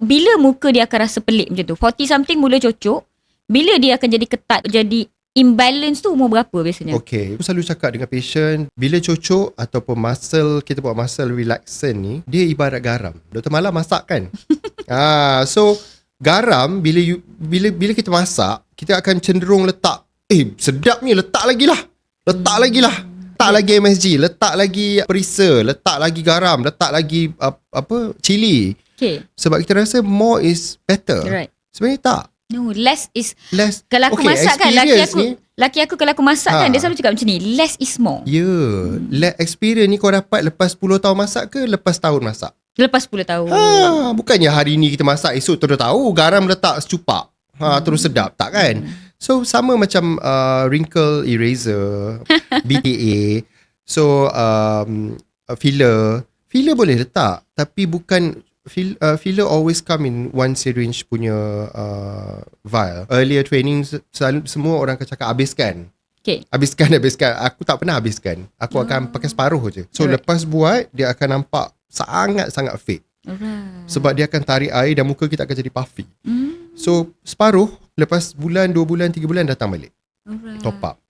bila muka dia akan rasa pelik macam tu? 40 something mula cocok. Bila dia akan jadi ketat, jadi imbalance tu umur berapa biasanya? Okay, aku selalu cakap dengan patient, bila cocok ataupun kita buat muscle relaxant ni, dia ibarat garam. Dr. Mala masak kan? So garam bila kita masak, kita akan cenderung letak, sedapnya, letak lagi lah. Letak lagi MSG, letak lagi perisa, letak lagi garam, letak lagi cili. Okay. Sebab kita rasa more is better. Right. Sebenarnya tak. No, less is... Less. Kalau aku masak kan, laki aku kalau aku masak kan, dia selalu cakap macam ni, less is more. Experience ni kau dapat lepas 10 tahun masak ke lepas tahun masak? Lepas 10 tahun. Bukannya hari ni kita masak, esok terus tahu garam letak secupak. Terus sedap, tak kan? So sama macam wrinkle eraser, BTA. So filler boleh letak, tapi bukan filler always come in one syringe punya vial. Earlier training selalu semua orang akan cakap habiskan. Okay. Habiskan. Aku tak pernah habiskan. Aku akan pakai separuh je. So lepas buat, dia akan nampak sangat-sangat fake. Sebab dia akan tarik air dan muka kita akan jadi puffy. So separuh, lepas bulan, 2 bulan, 3 bulan datang balik. Top up.